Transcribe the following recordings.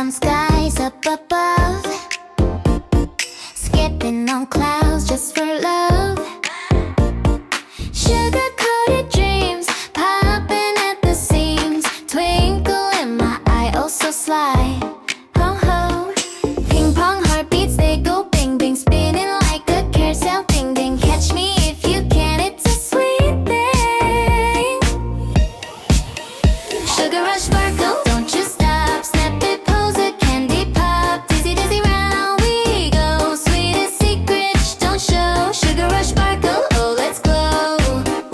Bubblegum skies up above, skipping on clouds just for love. Sugar-coated dreams popping at the seams, twinkle in my eye, oh so sly. Ho ho, ping pong heartbeats, they go bing bing, spinning like a carousel, ding ding. Catch me if you can, it's a sweet thing. Sugar rush sparkle, don't you stop, snap it, pose a candy pop, dizzy dizzy round we go, sweetest secret, shh, don't show. Sugar rush sparkle, oh let's glow.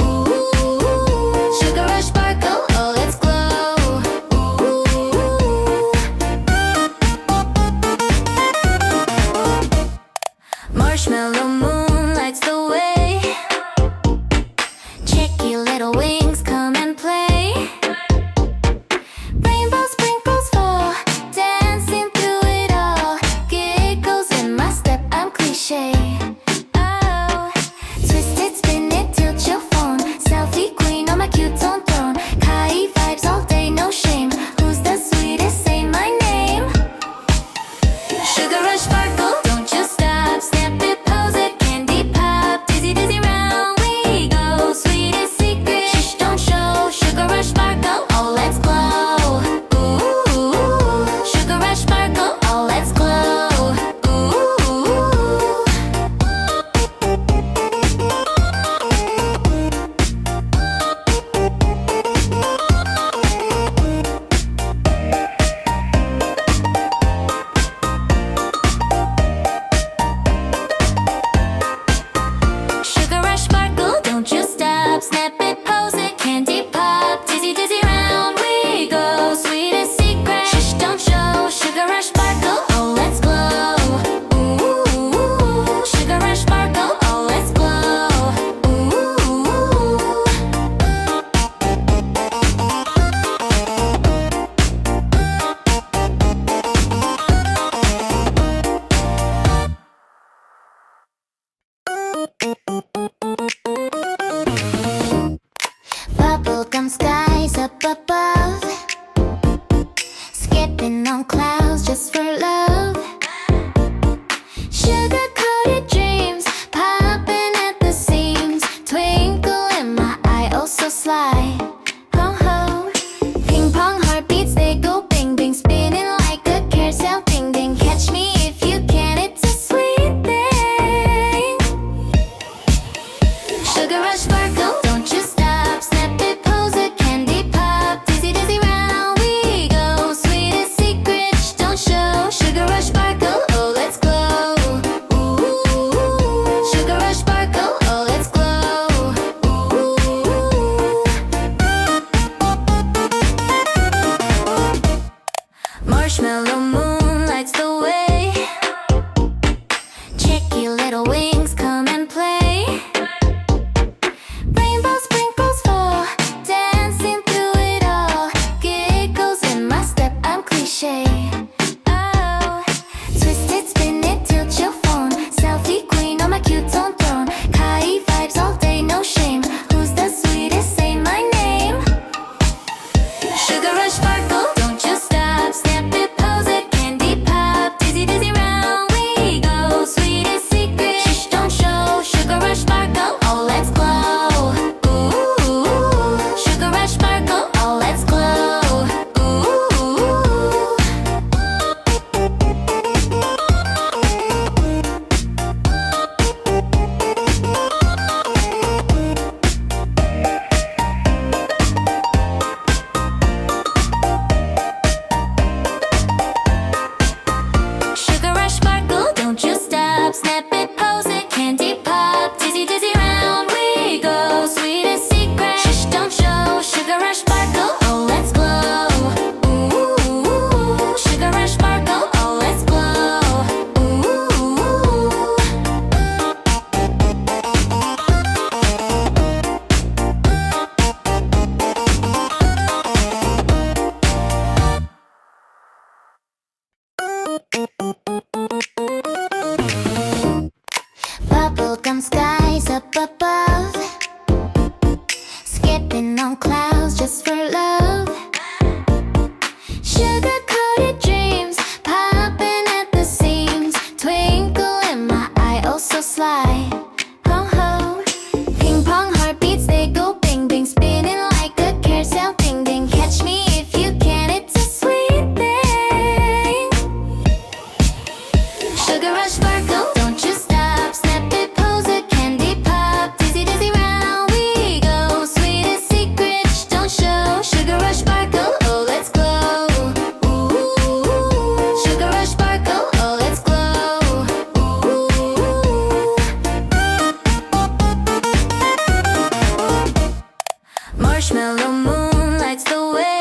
Ooh, sugar rush sparkle, oh let's glow. Ooh. Marshmallow moon lights the way, cheeky little wings come and play. Rainbow sprinkles fall, dancing through it all, giggles in my step, I'm cliche. Oh, twist it, spin it, tilt your phone, selfie queen on my cute tone throne. Kai vibes all day, no shame, who's the sweetest, say my name. Sugar rush sparkle, don't you stop, snap it, pose it, candy pop, dizzy dizzy round we go, sweetest secret, shh, don't show. Sugar rush sparkle, oh let's glow. Ooh, sugar rush sparkle, oh let's glow. Ooh. Sugar rush sparkle, don't you stop, snap it, pose it, candy pop, dizzy dizzy round we go, sweetest secret, shh, don't show. Sugar rush sparkle, oh let's glow. Ooh, sugar rush sparkle, oh let's glow. Ooh. Bubblegum skies up above, skipping on clouds just for love. Sugar-coated dreams popping at the seams, twinkle in my eye, oh so sly. Ho ho, ping pong heartbeats, they go bing bing, spinning like a carousel, ding ding. Catch me if you can, it's a sweet thing. Sugar rush sparkle, don't you stop, snap it, pose a candy pop, dizzy dizzy round we go, sweetest secret, shh, don't show. Sugar rush sparkle, oh let's glow. Ooh, sugar rush sparkle, oh let's glow. Ooh. Marshmallow moon lights the way, cheeky little wings come and play. Rainbow sprinkles fall, dancing through it all, giggles in my step, I'm cliche. Oh, twist it, spin it, tilt your phone, selfie queen on my cute tone throne. Kai vibes all day, no shame, who's the sweetest, say my name. Sugar rush sparkle, don't you stop, snap it, pose it, candy pop, dizzy dizzy round we go, sweetest secret, shh, don't show. Sugar rush sparkle, oh let's glow. Ooh, sugar rush sparkle, oh let's glow. Ooh. Sugar rush sparkle, don't you stop, snap it, pose it, candy pop, dizzy dizzy round we go, sweetest secret, shh, don't show. Sugar rush sparkle, oh let's glow. Ooh, sugar rush sparkle, oh let's glow. Ooh. Bubblegum skies up above, skipping on clouds just for love. Sugar-coated dreams Marshmallow moon lights the way.